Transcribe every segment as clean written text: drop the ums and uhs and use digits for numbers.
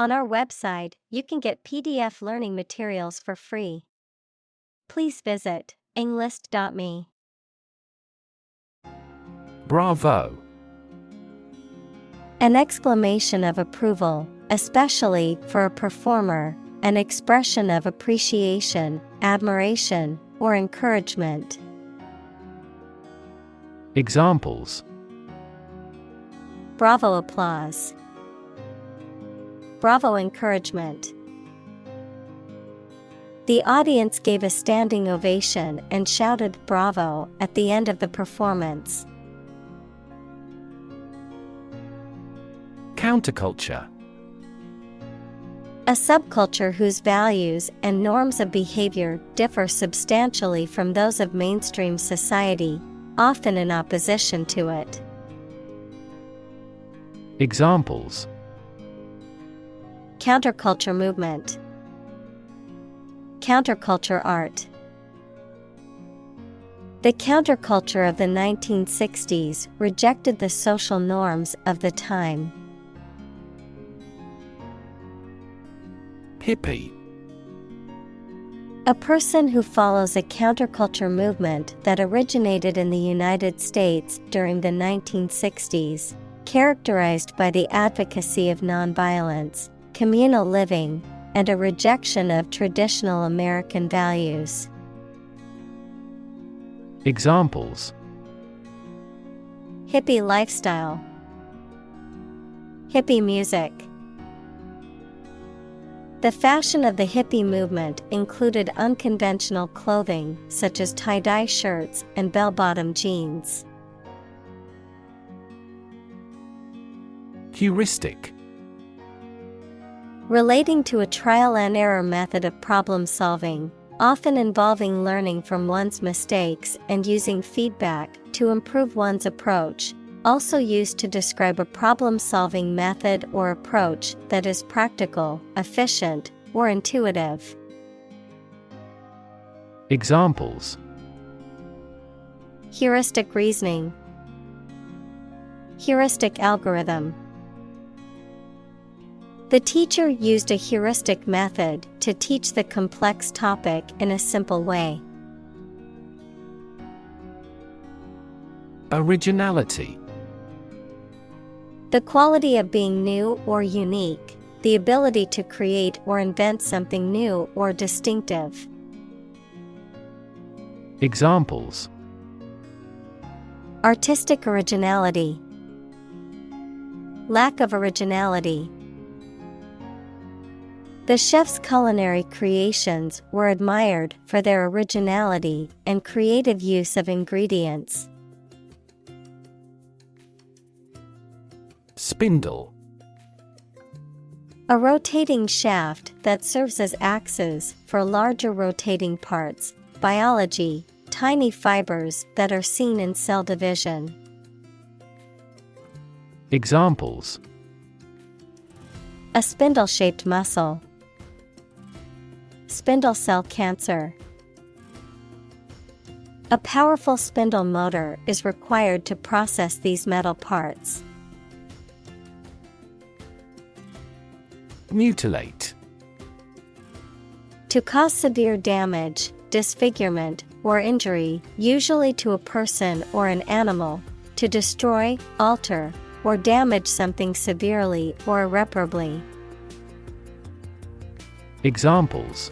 On our website, you can get PDF learning materials for free. Please visit englist.me. Bravo. An exclamation of approval, especially for a performer, an expression of appreciation, admiration, or encouragement. Examples: Bravo applause. Bravo encouragement. The audience gave a standing ovation and shouted "Bravo" at the end of the performance. Counterculture. A subculture whose values and norms of behavior differ substantially from those of mainstream society, often in opposition to it. Examples: Counterculture movement. Counterculture art. The counterculture of the 1960s rejected the social norms of the time. Hippie. A person who follows a counterculture movement that originated in the United States during the 1960s, characterized by the advocacy of nonviolence, communal living, and a rejection of traditional American values. Examples: Hippie lifestyle. Hippie music. The fashion of the hippie movement included unconventional clothing such as tie-dye shirts and bell-bottom jeans. Heuristic. Relating to a trial-and-error method of problem-solving, often involving learning from one's mistakes and using feedback to improve one's approach, also used to describe a problem-solving method or approach that is practical, efficient, or intuitive. Examples: Heuristic reasoning. Heuristic algorithm. The teacher used a heuristic method to teach the complex topic in a simple way. Originality. The quality of being new or unique, the ability to create or invent something new or distinctive. Examples: Artistic originality. Lack of originality. The chef's culinary creations were admired for their originality and creative use of ingredients. Spindle. A rotating shaft that serves as axes for larger rotating parts. Biology, tiny fibers that are seen in cell division. Examples: A spindle-shaped muscle. Spindle cell cancer. A powerful spindle motor is required to process these metal parts. Mutilate. To cause severe damage, disfigurement, or injury, usually to a person or an animal, to destroy, alter, or damage something severely or irreparably. Examples: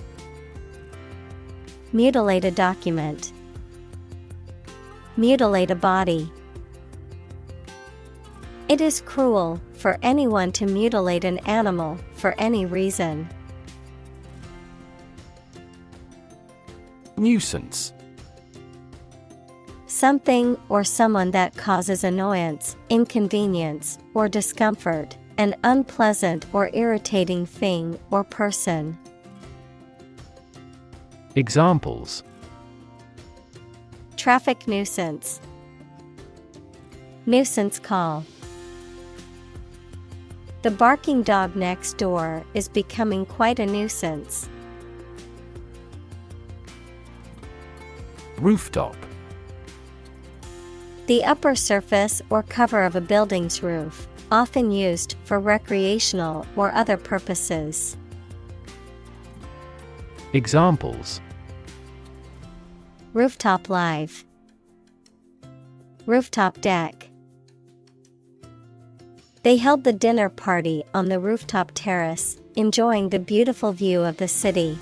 Mutilate a document. Mutilate a body. It is cruel for anyone to mutilate an animal for any reason. Nuisance. Something or someone that causes annoyance, inconvenience, or discomfort, an unpleasant or irritating thing or person. Examples: Traffic nuisance. Nuisance call. The barking dog next door is becoming quite a nuisance. Rooftop. The upper surface or cover of a building's roof, often used for recreational or other purposes. Examples: Rooftop live. Rooftop deck. They held the dinner party on the rooftop terrace, enjoying the beautiful view of the city.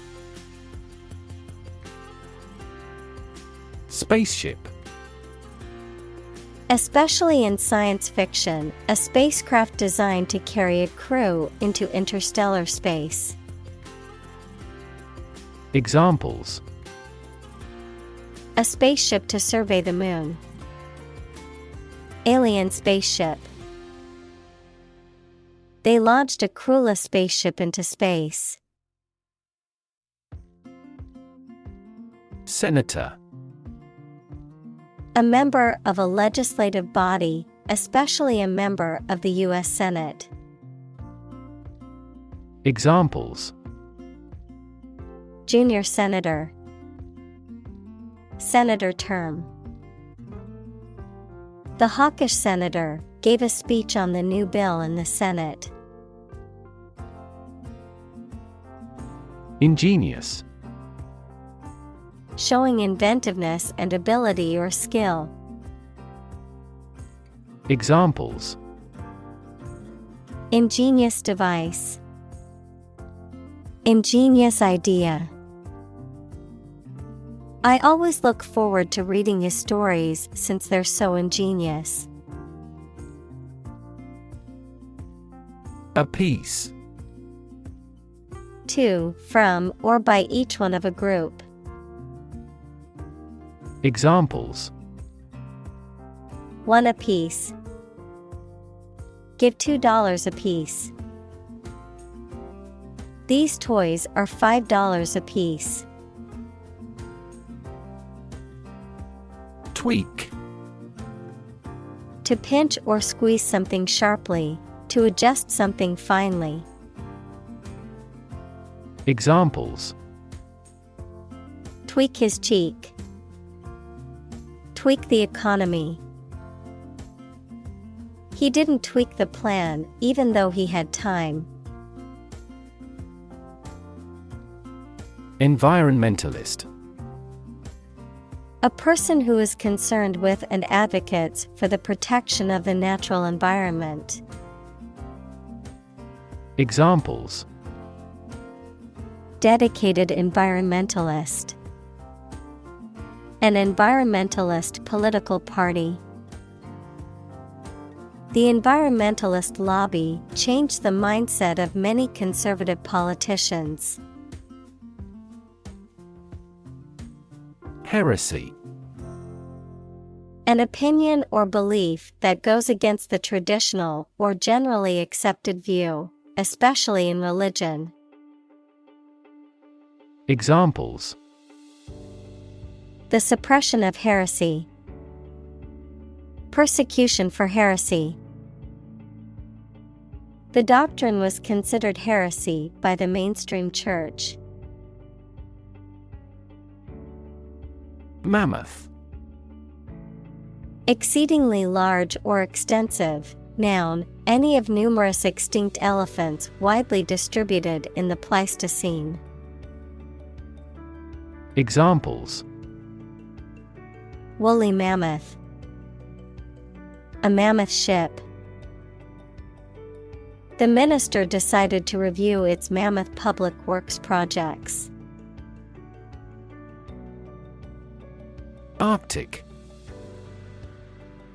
Spaceship. Especially in science fiction, a spacecraft designed to carry a crew into interstellar space. Examples: A spaceship to survey the moon. Alien spaceship. They launched a crewless spaceship into space. Senator. A member of a legislative body, especially a member of the U.S. Senate. Examples: Junior senator. Senator term. The hawkish senator gave a speech on the new bill in the Senate. Ingenious. Showing inventiveness and ability or skill. Examples: Ingenious device. Ingenious idea. I always look forward to reading his stories since they're so ingenious. Apiece. To, from, or by each one of a group. Examples: One apiece. Give $2 apiece. These toys are $5 apiece. Tweak. To pinch or squeeze something sharply, to adjust something finely. Examples: Tweak his cheek. Tweak the economy. He didn't tweak the plan even though he had time. Environmentalist. A person who is concerned with and advocates for the protection of the natural environment. Examples: Dedicated environmentalist. An environmentalist political party. The environmentalist lobby changed the mindset of many conservative politicians. Heresy. An opinion or belief that goes against the traditional or generally accepted view, especially in religion. Examples: The suppression of heresy. Persecution for heresy. The doctrine was considered heresy by the mainstream church. Mammoth. Exceedingly large or extensive, noun, any of numerous extinct elephants widely distributed in the Pleistocene. Examples: Woolly mammoth. A mammoth ship. The minister decided to review its mammoth public works projects. Arctic.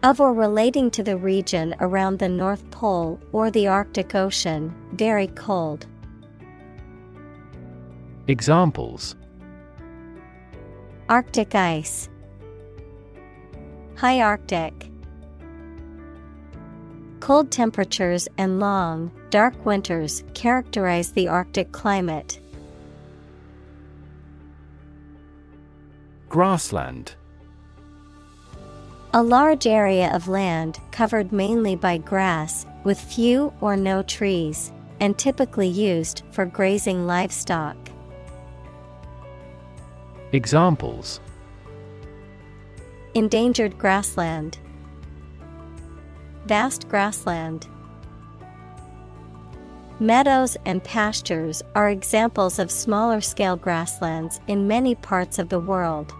Of or relating to the region around the North Pole or the Arctic Ocean, very cold. Examples: Arctic ice. High Arctic. Cold temperatures and long, dark winters characterize the Arctic climate. Grassland. A large area of land covered mainly by grass, with few or no trees, and typically used for grazing livestock. Examples: Endangered grassland. Vast grassland. Meadows and pastures are examples of smaller-scale grasslands in many parts of the world.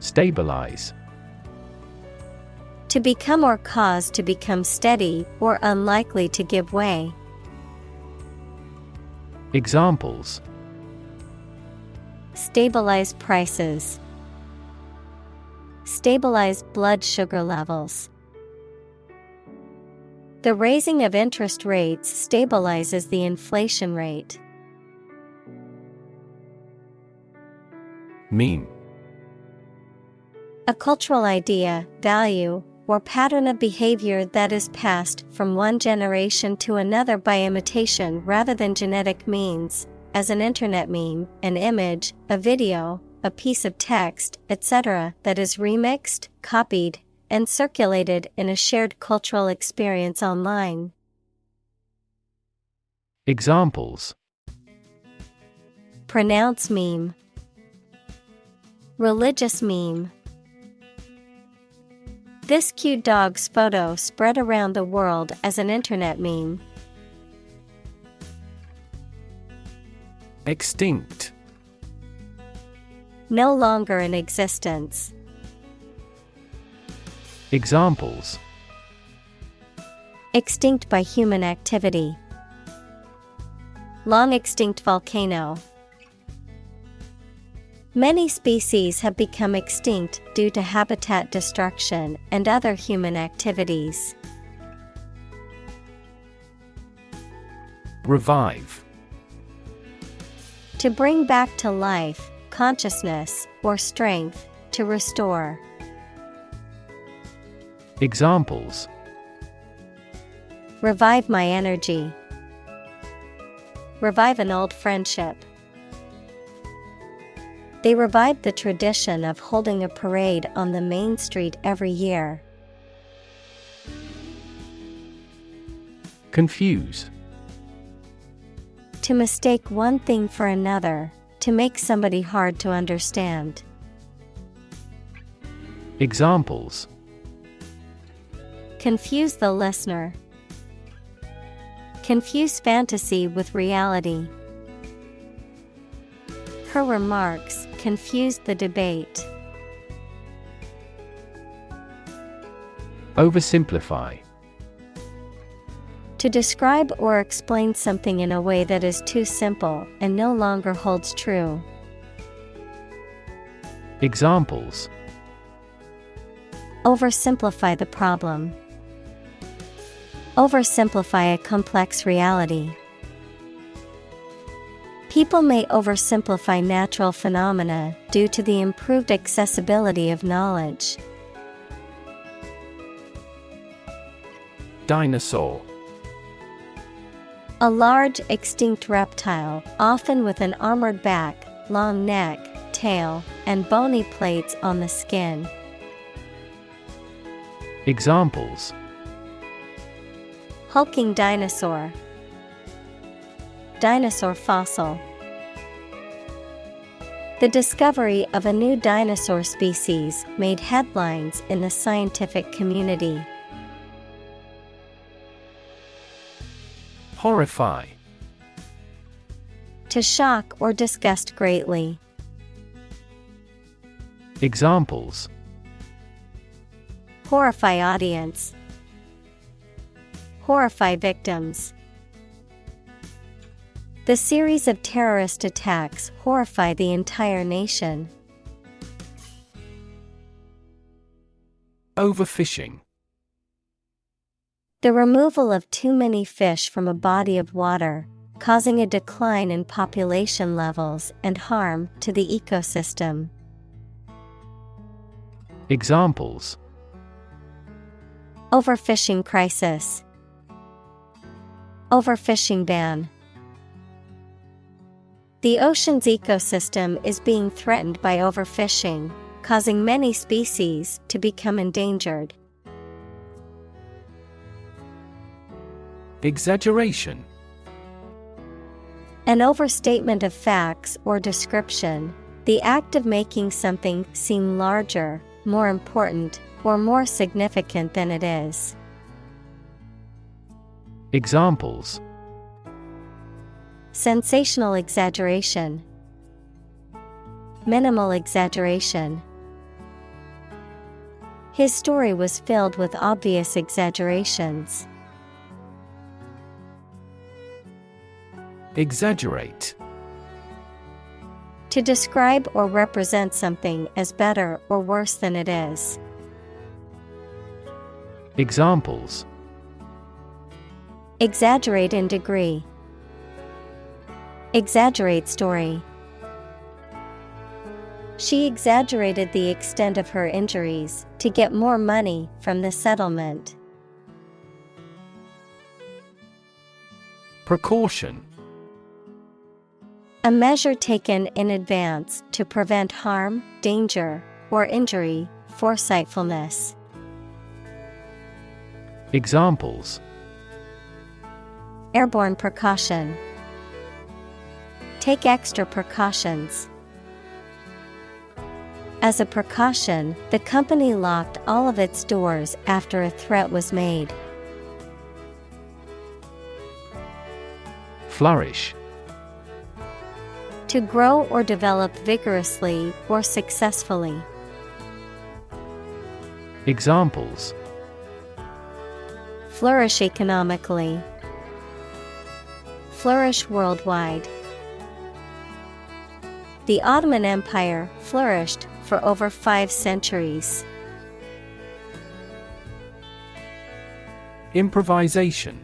Stabilize. To become or cause to become steady or unlikely to give way. Examples: Stabilize prices. Stabilize blood sugar levels. The raising of interest rates stabilizes the inflation rate. Meme. A cultural idea, value, or pattern of behavior that is passed from one generation to another by imitation rather than genetic means, as an internet meme, an image, a video, a piece of text, etc., that is remixed, copied, and circulated in a shared cultural experience online. Examples: Pronounce meme. Religious meme. This cute dog's photo spread around the world as an internet meme. Extinct. No longer in existence. Examples: Extinct by human activity. Long extinct volcano. Many species have become extinct due to habitat destruction and other human activities. Revive. To bring back to life, consciousness, or strength, to restore. Examples: Revive my energy. Revive an old friendship. They revived the tradition of holding a parade on the main street every year. Confuse. To mistake one thing for another, to make somebody hard to understand. Examples: Confuse the listener. Confuse fantasy with reality. Her remarks confused the debate. Oversimplify. To describe or explain something in a way that is too simple and no longer holds true. Examples: Oversimplify the problem. Oversimplify a complex reality. People may oversimplify natural phenomena due to the improved accessibility of knowledge. Dinosaur. A large extinct reptile, often with an armored back, long neck, tail, and bony plates on the skin. Examples: Hulking dinosaur. Dinosaur fossil. The discovery of a new dinosaur species made headlines in the scientific community. Horrify. To shock or disgust greatly. Examples: Horrify audience. Horrify victims. The series of terrorist attacks horrify the entire nation. Overfishing. The removal of too many fish from a body of water, causing a decline in population levels and harm to the ecosystem. Examples: Overfishing crisis. Overfishing ban. The ocean's ecosystem is being threatened by overfishing, causing many species to become endangered. Exaggeration. An overstatement of facts or description, the act of making something seem larger, more important, or more significant than it is. Examples: sensational exaggeration, minimal exaggeration. His story was filled with obvious exaggerations. Exaggerate. To describe or represent something as better or worse than it is. Examples: exaggerate in degree, exaggerate story. She exaggerated the extent of her injuries to get more money from the settlement. Precaution. A measure taken in advance to prevent harm, danger, or injury, foresightfulness. Examples: airborne precaution. Take extra precautions. As a precaution, the company locked all of its doors after a threat was made. Flourish. To grow or develop vigorously or successfully. Examples: flourish economically. Flourish worldwide. The Ottoman Empire flourished for over 5 centuries. Improvisation.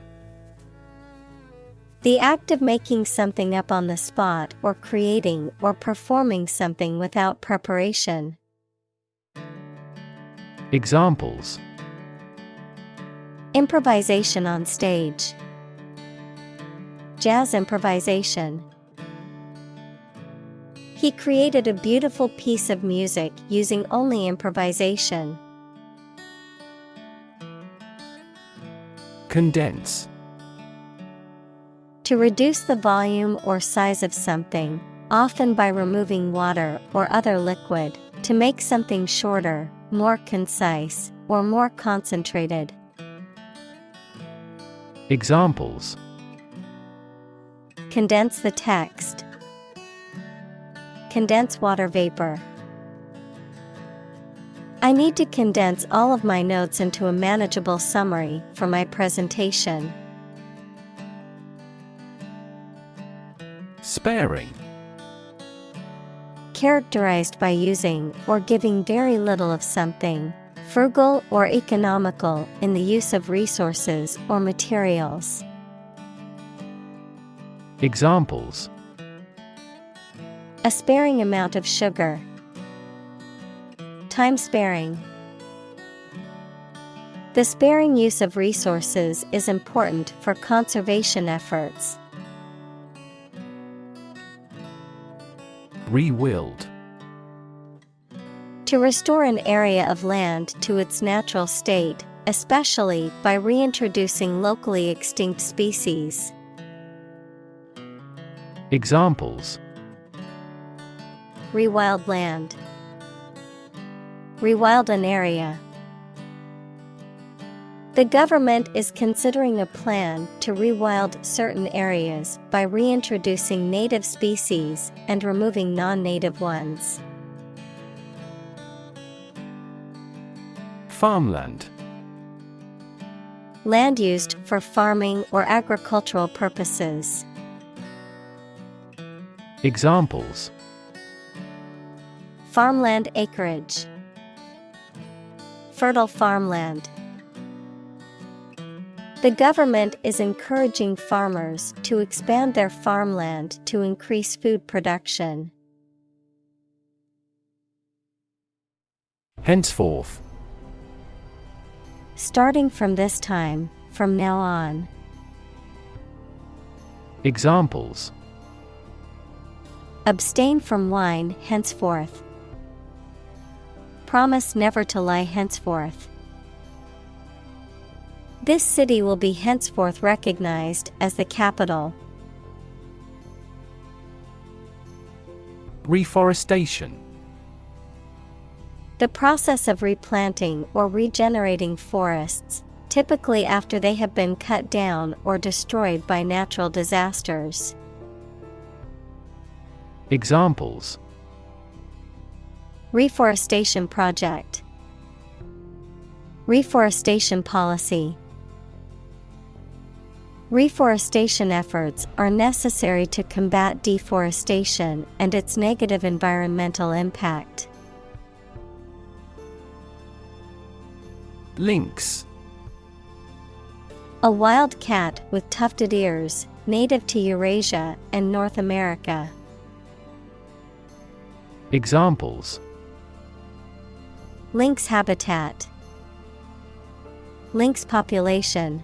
The act of making something up on the spot or creating or performing something without preparation. Examples: improvisation on stage. Jazz improvisation. He created a beautiful piece of music using only improvisation. Condense. To reduce the volume or size of something, often by removing water or other liquid, to make something shorter, more concise, or more concentrated. Examples: condense the text. Condense water vapor. I need to condense all of my notes into a manageable summary for my presentation. Sparing. Characterized by using or giving very little of something, frugal or economical in the use of resources or materials. Examples: a sparing amount of sugar. Time sparing. The sparing use of resources is important for conservation efforts. Rewild. To restore an area of land to its natural state, especially by reintroducing locally extinct species. Examples: rewild land. Rewild an area. The government is considering a plan to rewild certain areas by reintroducing native species and removing non-native ones. Farmland. Land used for farming or agricultural purposes. Examples: farmland acreage. Fertile farmland. The government is encouraging farmers to expand their farmland to increase food production. Henceforth. Starting from this time, from now on. Examples: abstain from wine henceforth. Promise never to lie henceforth. This city will be henceforth recognized as the capital. Reforestation. The process of replanting or regenerating forests, typically after they have been cut down or destroyed by natural disasters. Examples: Reforestation project. Reforestation policy. Reforestation efforts are necessary to combat deforestation and its negative environmental impact. Lynx. A wild cat with tufted ears, native to Eurasia and North America. Examples: Lynx habitat. Lynx population.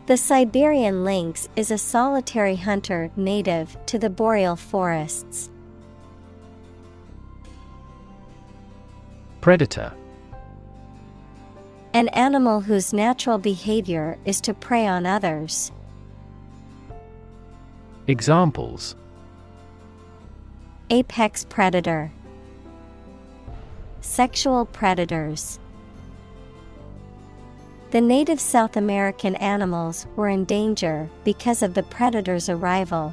The Siberian lynx is a solitary hunter native to the boreal forests. Predator. An animal whose natural behavior is to prey on others. Examples: Apex predator. Sexual predators. The native South American animals were in danger because of the predator's arrival.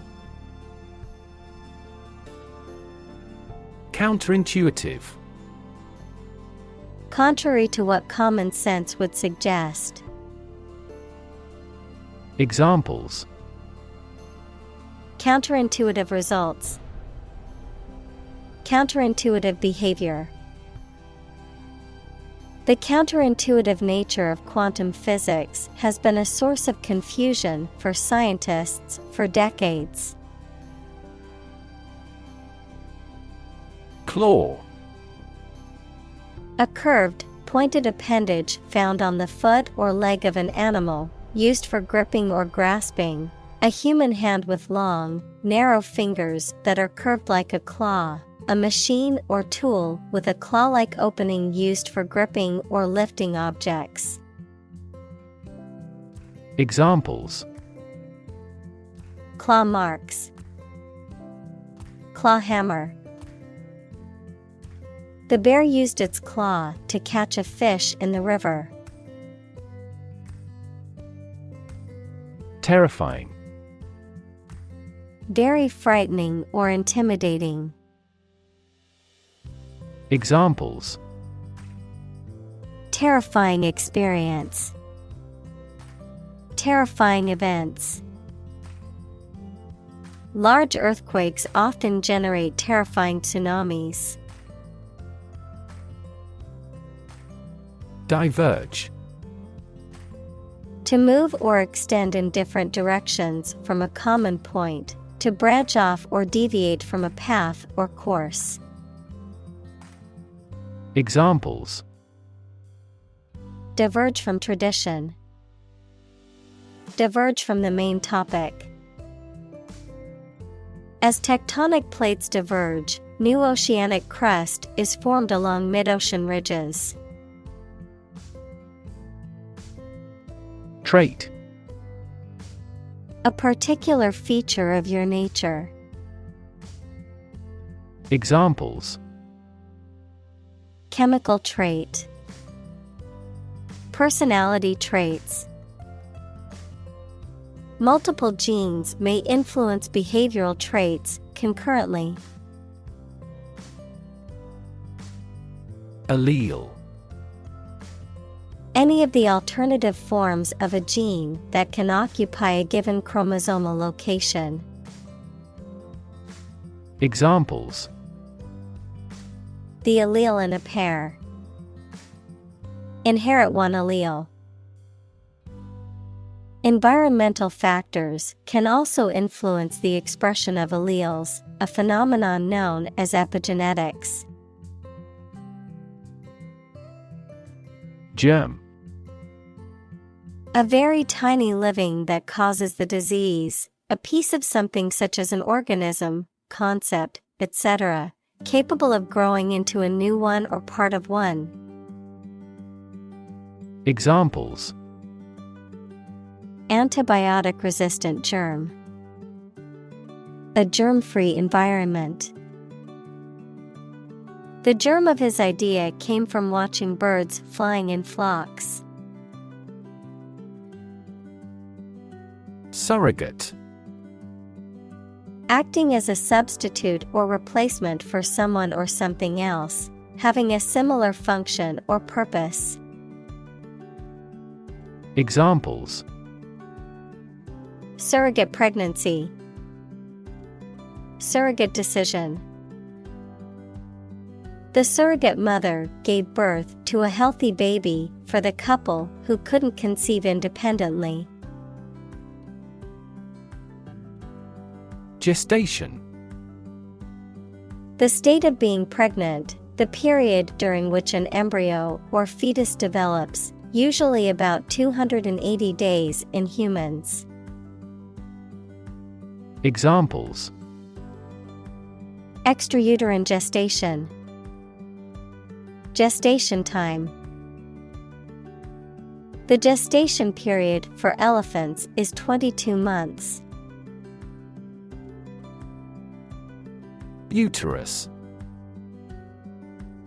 Counterintuitive. Contrary to what common sense would suggest. Examples: Counterintuitive results. Counterintuitive behavior. The counterintuitive nature of quantum physics has been a source of confusion for scientists for decades. Claw. A curved, pointed appendage found on the foot or leg of an animal, used for gripping or grasping. A human hand with long, narrow fingers that are curved like a claw. A machine or tool with a claw-like opening used for gripping or lifting objects. Examples: Claw marks. Claw hammer. The bear used its claw to catch a fish in the river. Terrifying. Very frightening or intimidating. Examples: Terrifying experience. Terrifying events. Large earthquakes often generate terrifying tsunamis. Diverge. To move or extend in different directions from a common point, to branch off or deviate from a path or course. Examples: Diverge from tradition. Diverge from the main topic. As tectonic plates diverge, new oceanic crust is formed along mid-ocean ridges. Trait. A particular feature of your nature. Examples: Chemical trait. Personality traits. Multiple genes may influence behavioral traits concurrently. Allele. Any of the alternative forms of a gene that can occupy a given chromosomal location. Examples: The allele in a pair. Inherit one allele. Environmental factors can also influence the expression of alleles, a phenomenon known as epigenetics. Germ. A very tiny living that causes the disease, a piece of something such as an organism, concept, etc., capable of growing into a new one or part of one. Examples: Antibiotic-resistant germ. A germ-free environment. The germ of his idea came from watching birds flying in flocks. Surrogate. Acting as a substitute or replacement for someone or something else, having a similar function or purpose. Examples: surrogate pregnancy, surrogate decision. The surrogate mother gave birth to a healthy baby for the couple who couldn't conceive independently. Gestation. The state of being pregnant, the period during which an embryo or fetus develops, usually about 280 days in humans. Examples: extrauterine gestation, gestation time. The gestation period for elephants is 22 months. Uterus.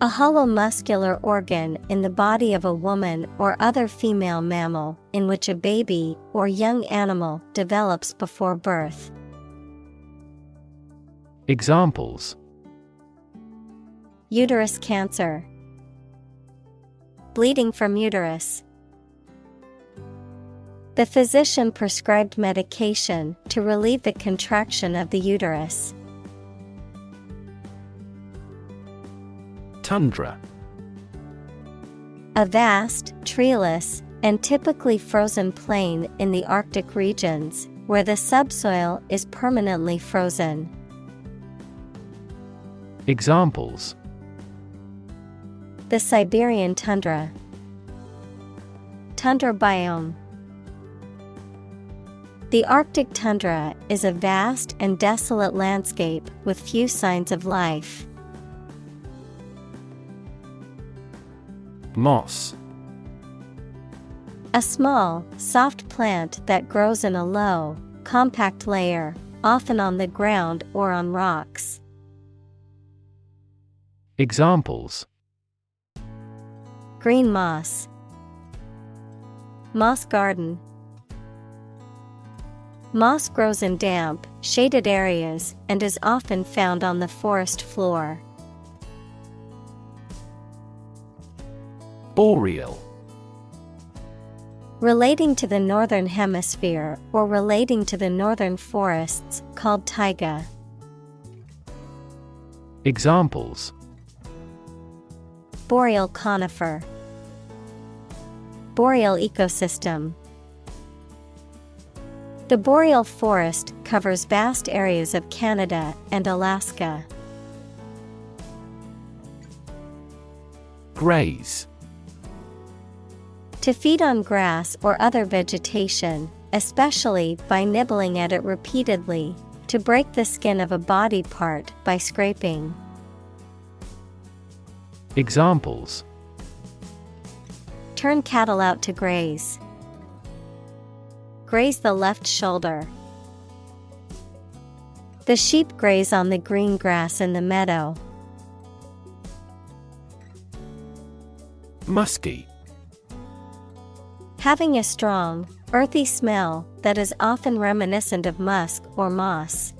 A hollow muscular organ in the body of a woman or other female mammal in which a baby or young animal develops before birth. Examples: uterus cancer, bleeding from uterus. The physician prescribed medication to relieve the contraction of the uterus. Tundra. A vast, treeless, and typically frozen plain in the Arctic regions, where the subsoil is permanently frozen. Examples: the Siberian tundra, tundra biome. The Arctic tundra is a vast and desolate landscape with few signs of life. Moss. A small, soft plant that grows in a low, compact layer, often on the ground or on rocks. Examples: green moss, moss garden. Moss grows in damp, shaded areas and is often found on the forest floor. Boreal. Relating to the northern hemisphere or relating to the northern forests, called taiga. Examples: boreal conifer, boreal ecosystem. The boreal forest covers vast areas of Canada and Alaska. Graze. To feed on grass or other vegetation, especially by nibbling at it repeatedly, to break the skin of a body part by scraping. Examples: turn cattle out to graze, graze the left shoulder. The sheep graze on the green grass in the meadow. Musky. Having a strong, earthy smell that is often reminiscent of musk or moss.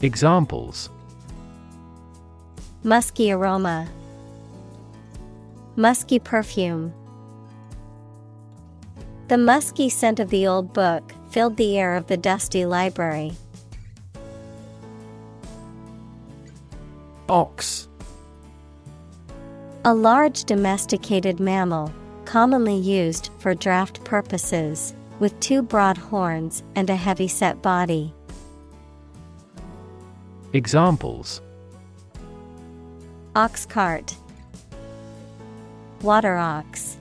Examples: musky aroma, musky perfume. The musky scent of the old book filled the air of the dusty library. Ox. A large domesticated mammal, commonly used for draft purposes, with two broad horns and a heavy-set body. Examples: ox cart, water ox.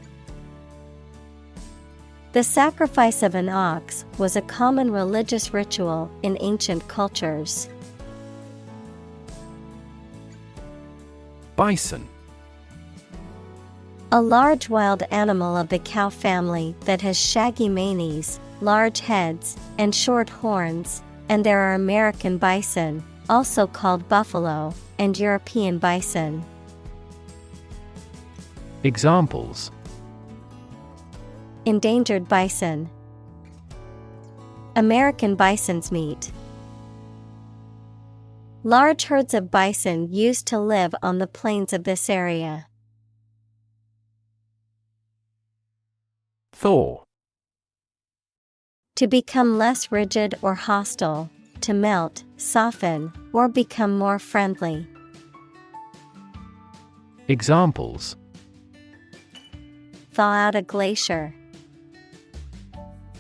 The sacrifice of an ox was a common religious ritual in ancient cultures. Bison. A large wild animal of the cow family that has shaggy manes, large heads, and short horns, and there are American bison, also called buffalo, and European bison. Examples: Endangered bison. American bison's meat. Large herds of bison used to live on the plains of this area. Thaw. To become less rigid or hostile, to melt, soften, or become more friendly. Examples: Thaw out a glacier.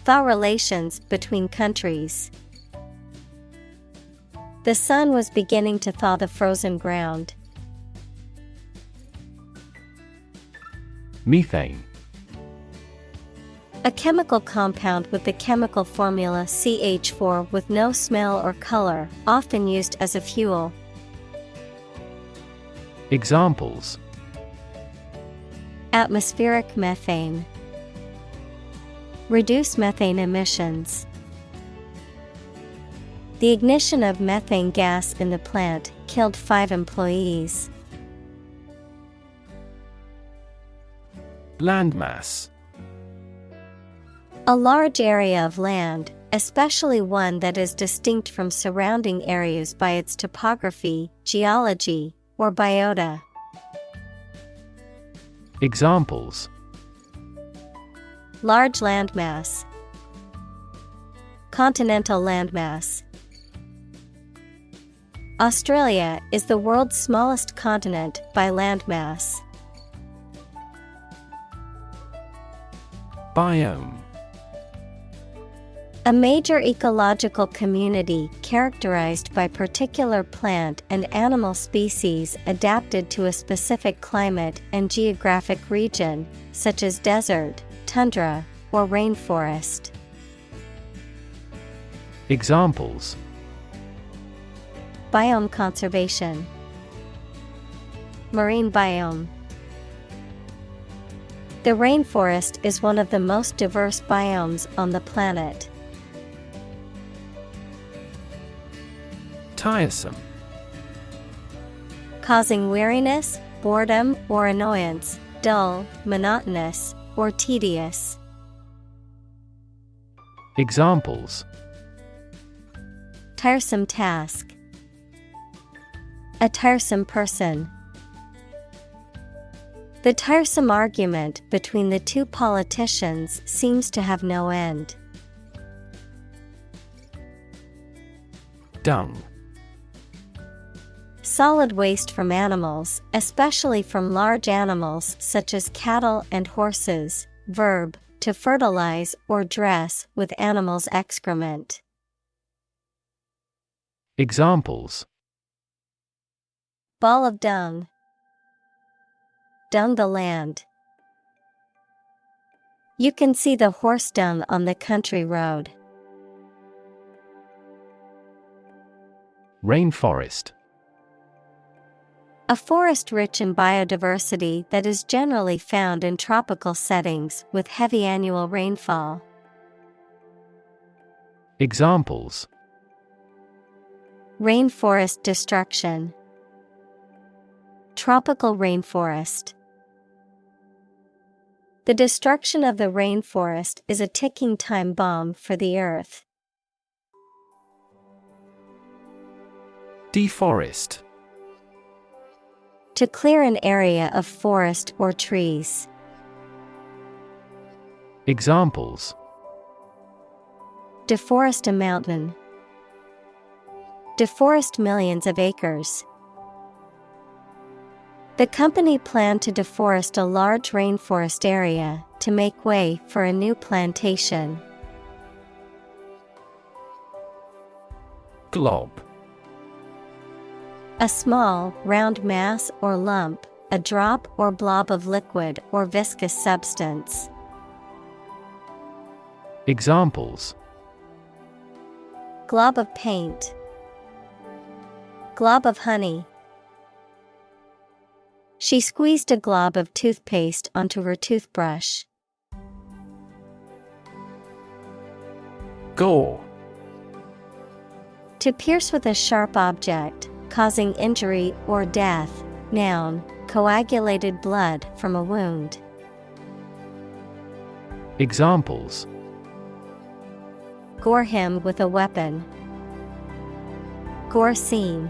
Thaw relations between countries. The sun was beginning to thaw the frozen ground. Methane. A chemical compound with the chemical formula CH4 with no smell or color, often used as a fuel. Examples: Atmospheric methane. Reduce methane emissions. The ignition of methane gas in the plant killed 5 employees. Landmass. A large area of land, especially one that is distinct from surrounding areas by its topography, geology, or biota. Examples: Large landmass. Continental landmass. Australia is the world's smallest continent by landmass. Biome. A major ecological community characterized by particular plant and animal species adapted to a specific climate and geographic region, such as desert, tundra, or rainforest. Examples: Biome conservation. Marine biome. The rainforest is one of the most diverse biomes on the planet. Tiresome. Causing weariness, boredom, or annoyance, dull, monotonous, or tedious. Examples: Tiresome task. A tiresome person. The tiresome argument between the two politicians seems to have no end. Dung. Solid waste from animals, especially from large animals such as cattle and horses. Verb, to fertilize or dress with animals' excrement. Examples: Ball of dung. Dung the land. You can see the horse dung on the country road. Rainforest. A forest rich in biodiversity that is generally found in tropical settings with heavy annual rainfall. Examples: Rainforest destruction. Tropical rainforest. The destruction of the rainforest is a ticking time bomb for the earth. Deforest. To clear an area of forest or trees. Examples: Deforest a mountain. Deforest millions of acres. The company planned to deforest a large rainforest area to make way for a new plantation. Glob. A small, round mass or lump, a drop or blob of liquid or viscous substance. Examples: Glob of paint. Glob of honey. She squeezed a glob of toothpaste onto her toothbrush. Gore. To pierce with a sharp object, causing injury or death. Noun, coagulated blood from a wound. Examples: Gore him with a weapon. Gore scene.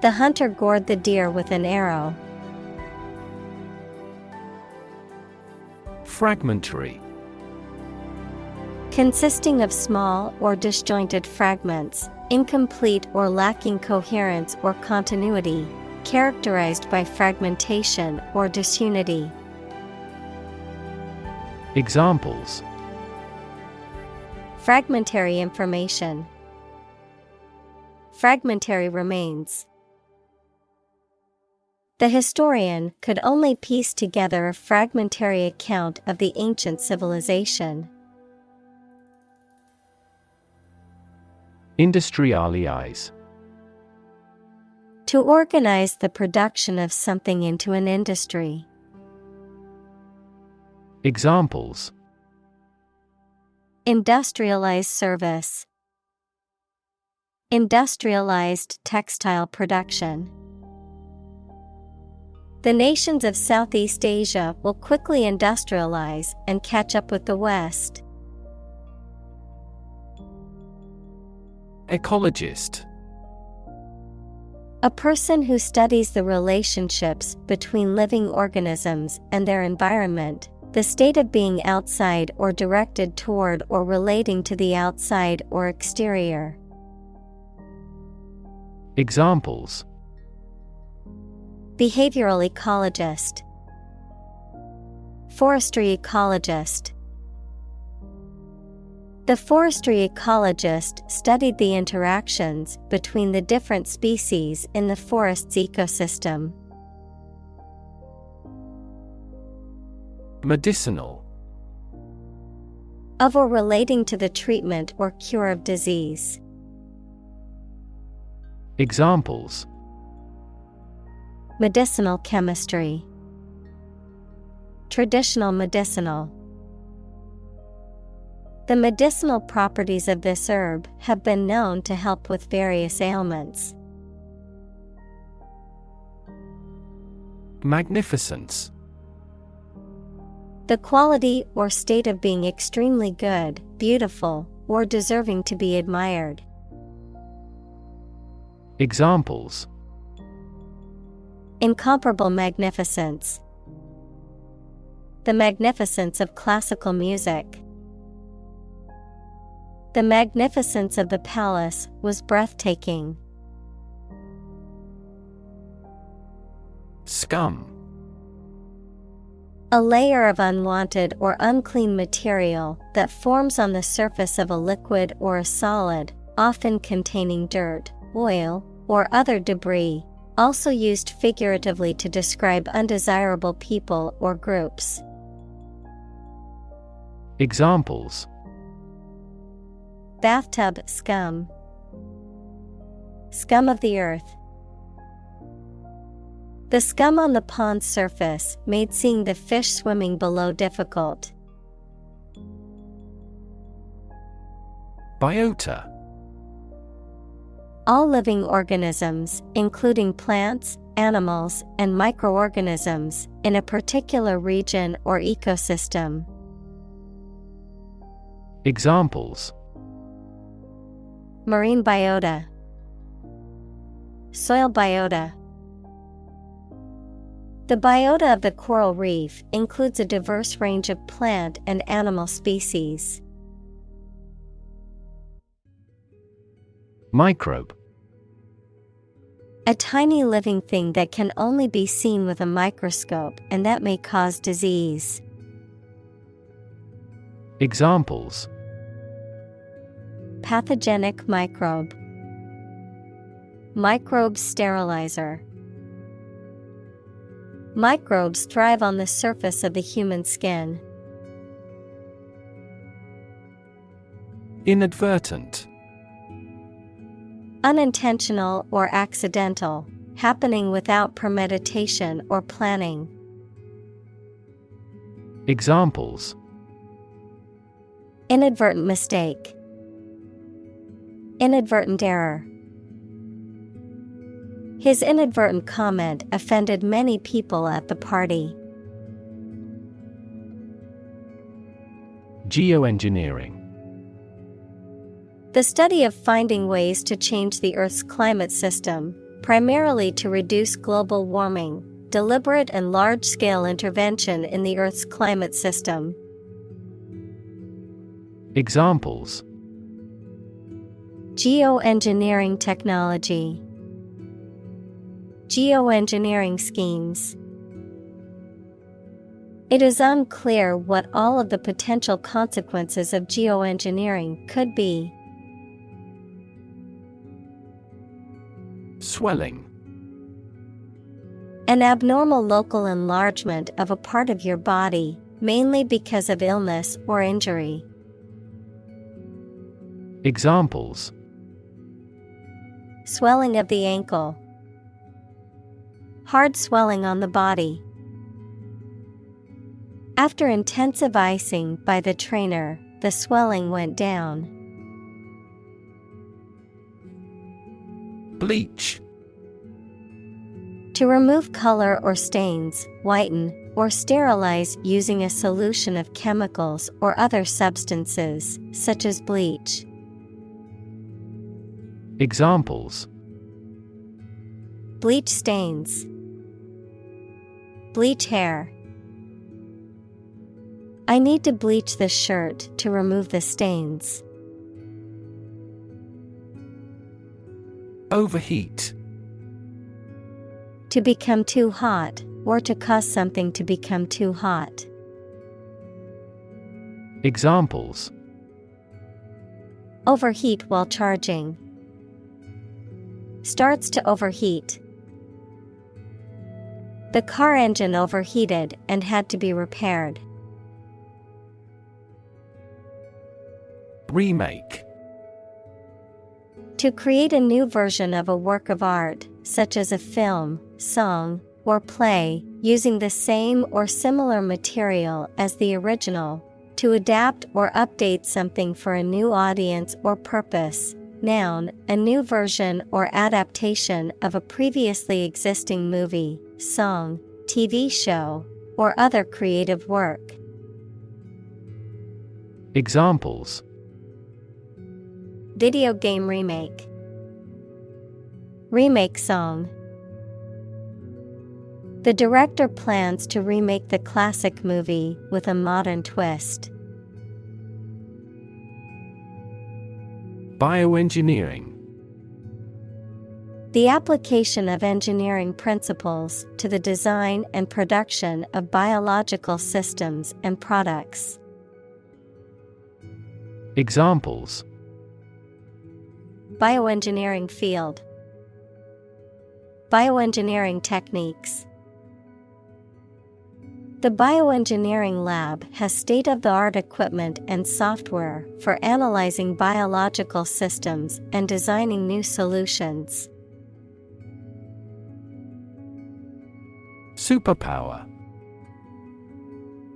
The hunter gored the deer with an arrow. Fragmentary. Consisting of small or disjointed fragments, incomplete or lacking coherence or continuity, characterized by fragmentation or disunity. Examples: Fragmentary information. Fragmentary remains. The historian could only piece together a fragmentary account of the ancient civilization. Industrialize. To organize the production of something into an industry. Examples: Industrialized service. Industrialized textile production. The nations of Southeast Asia will quickly industrialize and catch up with the West. Ecologist. A person who studies the relationships between living organisms and their environment, the state of being outside or directed toward or relating to the outside or exterior. Examples: Behavioral ecologist. Forestry ecologist. The forestry ecologist studied the interactions between the different species in the forest's ecosystem. Medicinal. Of or relating to the treatment or cure of disease. Examples: Medicinal chemistry. Traditional medicinal. The medicinal properties of this herb have been known to help with various ailments. Magnificence. The quality or state of being extremely good, beautiful, or deserving to be admired. Examples: Incomparable magnificence. The magnificence of classical music. The magnificence of the palace was breathtaking. Scum. A layer of unwanted or unclean material that forms on the surface of a liquid or a solid, often containing dirt, oil, or other debris, also used figuratively to describe undesirable people or groups. Examples: Bathtub scum. Scum of the earth. The scum on the pond's surface made seeing the fish swimming below difficult. Biota. All living organisms, including plants, animals, and microorganisms, in a particular region or ecosystem. Examples: Marine biota. Soil biota. The biota of the coral reef includes a diverse range of plant and animal species. Microbe. A tiny living thing that can only be seen with a microscope and that may cause disease. Examples: Pathogenic microbe. Microbe sterilizer. Microbes thrive on the surface of the human skin. Inadvertent. Unintentional or accidental, happening without premeditation or planning. Examples: Inadvertent mistake. Inadvertent error. His inadvertent comment offended many people at the party. Geoengineering. The study of finding ways to change the Earth's climate system, primarily to reduce global warming, deliberate and large-scale intervention in the Earth's climate system. Examples: Geoengineering technology, geoengineering schemes. It is unclear what all of the potential consequences of geoengineering could be. Swelling. An abnormal local enlargement of a part of your body, mainly because of illness or injury. Examples: Swelling of the ankle, hard swelling on the body. After intensive icing by the trainer, the swelling went down. Bleach. To remove color or stains, whiten, or sterilize using a solution of chemicals or other substances, such as bleach. Examples: Bleach stains, bleach hair. I need to bleach the shirt to remove the stains. Overheat. To become too hot, or to cause something to become too hot. Examples: Overheat while charging. Starts to overheat. The car engine overheated and had to be repaired. Remake. To create a new version of a work of art, such as a film, song, or play, using the same or similar material as the original. To adapt or update something for a new audience or purpose. Noun, a new version or adaptation of a previously existing movie, song, TV show, or other creative work. Examples: Video game remake, remake song. The director plans to remake the classic movie with a modern twist. Bioengineering. The application of engineering principles to the design and production of biological systems and products. Examples: Bioengineering field, bioengineering techniques. The bioengineering lab has state-of-the-art equipment and software for analyzing biological systems and designing new solutions. Superpower.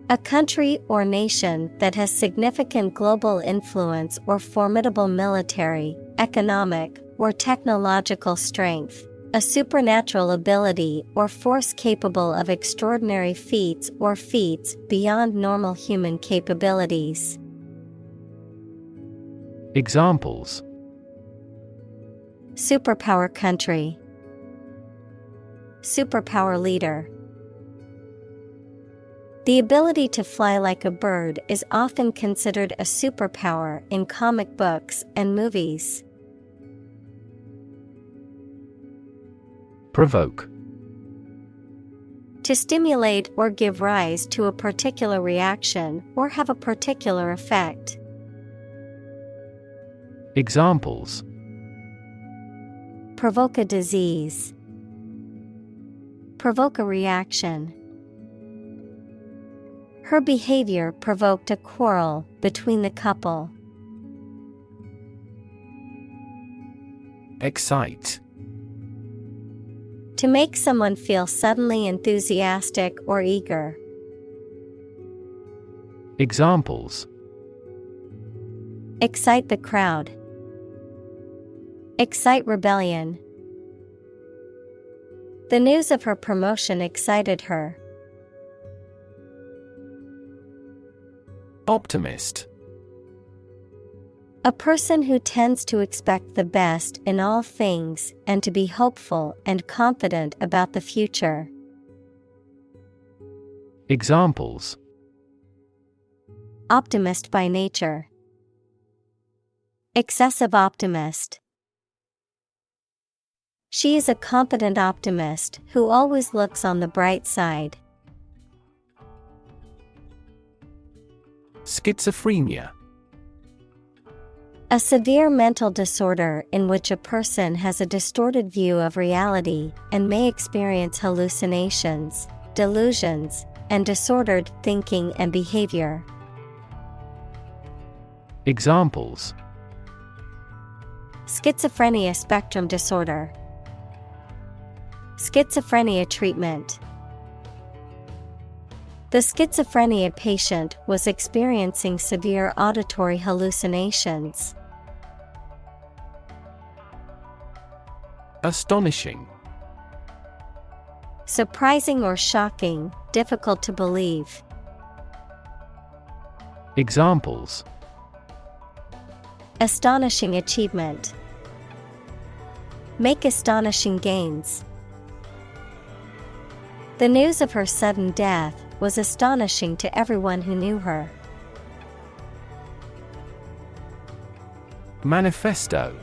A country or nation that has significant global influence or formidable military, economic, or technological strength. A supernatural ability or force capable of extraordinary feats or feats beyond normal human capabilities. Examples: Superpower country, superpower leader. The ability to fly like a bird is often considered a superpower in comic books and movies. Provoke. To stimulate or give rise to a particular reaction or have a particular effect. Examples: Provoke a disease, provoke a reaction. Her behavior provoked a quarrel between the couple. Excite. To make someone feel suddenly enthusiastic or eager. Examples: Excite the crowd, excite rebellion. The news of her promotion excited her. Optimist. A person who tends to expect the best in all things and to be hopeful and confident about the future. Examples: Optimist by nature. Excessive optimist. She is a confident optimist who always looks on the bright side. Schizophrenia. A severe mental disorder in which a person has a distorted view of reality and may experience hallucinations, delusions, and disordered thinking and behavior. Examples: Schizophrenia spectrum disorder. Schizophrenia treatment. The schizophrenia patient was experiencing severe auditory hallucinations. Astonishing. Surprising or shocking, difficult to believe. Examples: Astonishing achievement. Make astonishing gains. The news of her sudden death was astonishing to everyone who knew her. Manifesto.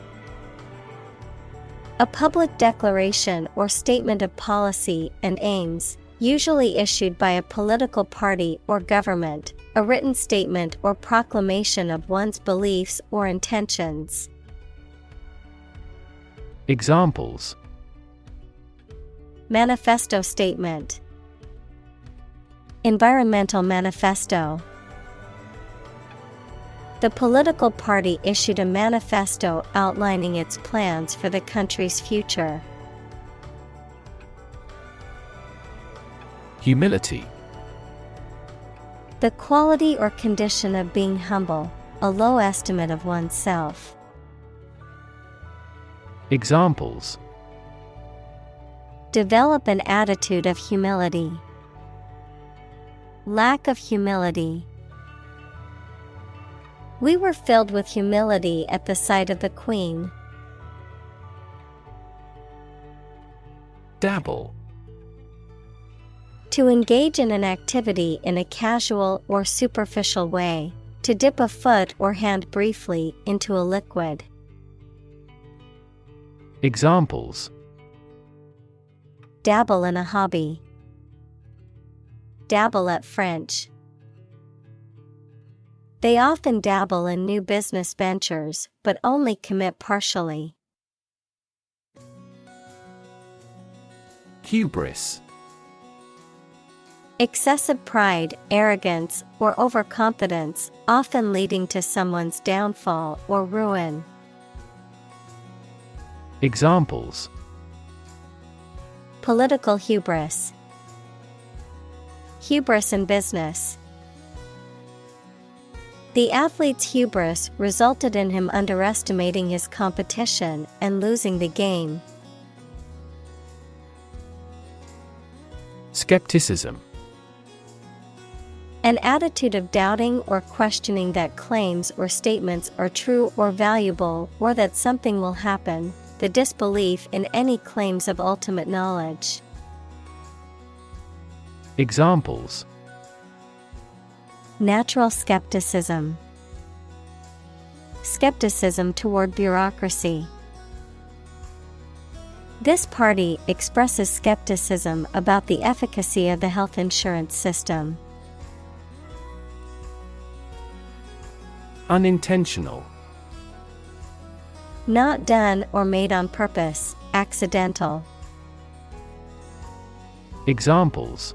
A public declaration or statement of policy and aims, usually issued by a political party or government, a written statement or proclamation of one's beliefs or intentions. Examples: Manifesto statement. Environmental manifesto. The political party issued a manifesto outlining its plans for the country's future. Humility. The quality or condition of being humble, a low estimate of oneself. Examples: Develop an attitude of humility. Lack of humility. We were filled with humility at the sight of the Queen. Dabble. To engage in an activity in a casual or superficial way, to dip a foot or hand briefly into a liquid. Examples: Dabble in a hobby. Dabble at French. They often dabble in new business ventures, but only commit partially. Hubris. Excessive pride, arrogance, or overconfidence, often leading to someone's downfall or ruin. Examples: Political hubris. Hubris in business. The athlete's hubris resulted in him underestimating his competition and losing the game. Skepticism. An attitude of doubting or questioning that claims or statements are true or valuable, or that something will happen, the disbelief in any claims of ultimate knowledge. Examples: Natural skepticism. Skepticism toward bureaucracy. This party expresses skepticism about the efficacy of the health insurance system. Unintentional. Not done or made on purpose, accidental. Examples: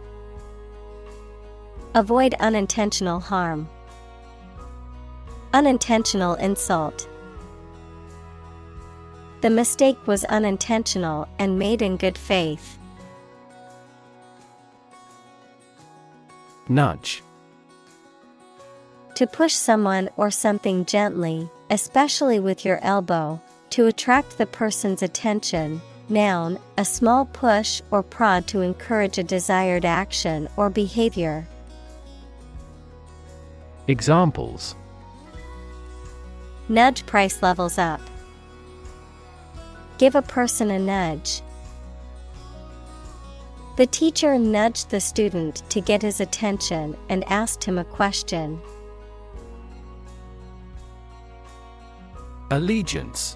Avoid unintentional harm. Unintentional insult. The mistake was unintentional and made in good faith. Nudge. To push someone or something gently, especially with your elbow, to attract the person's attention, Noun, a small push or prod to encourage a desired action or behavior. Examples: nudge price levels up. Give a person a nudge. The teacher nudged the student to get his attention and asked him a question. Allegiance.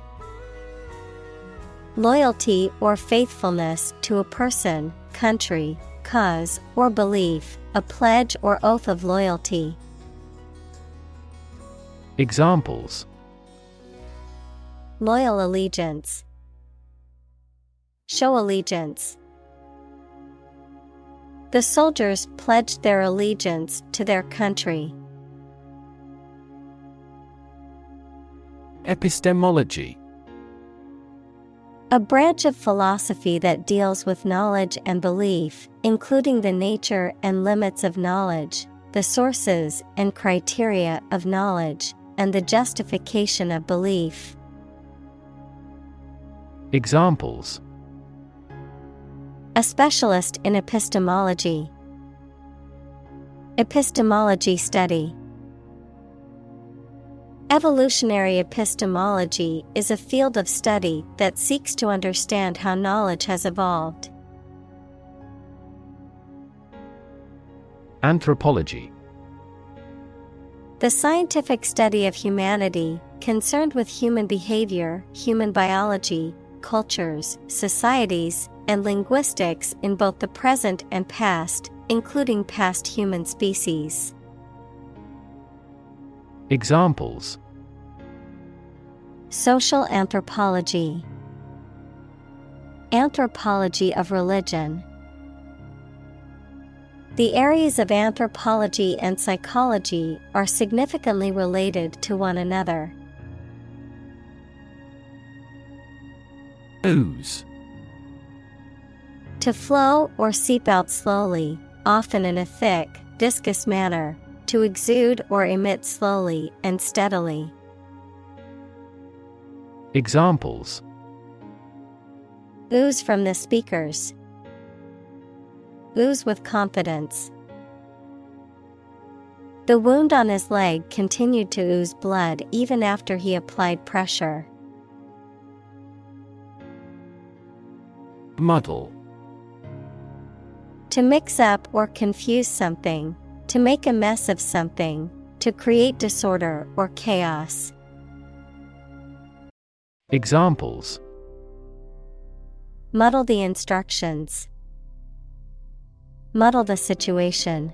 Loyalty or faithfulness to a person, country, cause, or belief, a pledge or oath of loyalty. Examples: loyal allegiance. Show allegiance. The soldiers pledged their allegiance to their country. Epistemology. A branch of philosophy that deals with knowledge and belief, including the nature and limits of knowledge, the sources and criteria of knowledge, and the justification of belief. Examples: a specialist in epistemology. Epistemology study. Evolutionary epistemology is a field of study that seeks to understand how knowledge has evolved. Anthropology. The scientific study of humanity, concerned with human behavior, human biology, cultures, societies, and linguistics in both the present and past, including past human species. Examples: social anthropology. Anthropology of religion. The areas of anthropology and psychology are significantly related to one another. Ooze. To flow or seep out slowly, often in a thick, viscous manner, to exude or emit slowly and steadily. Examples: ooze from the speakers. Ooze with confidence. The wound on his leg continued to ooze blood even after he applied pressure. Muddle. To mix up or confuse something, to make a mess of something, to create disorder or chaos. Examples: muddle the instructions. Muddle the situation.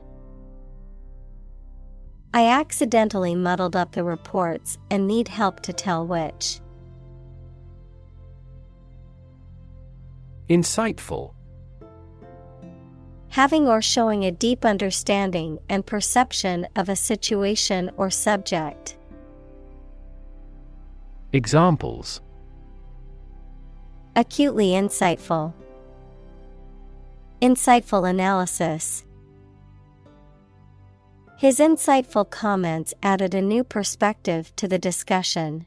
I accidentally muddled up the reports and need help to tell which. Insightful. Having or showing a deep understanding and perception of a situation or subject. Examples: acutely insightful. Insightful analysis. His insightful comments added a new perspective to the discussion.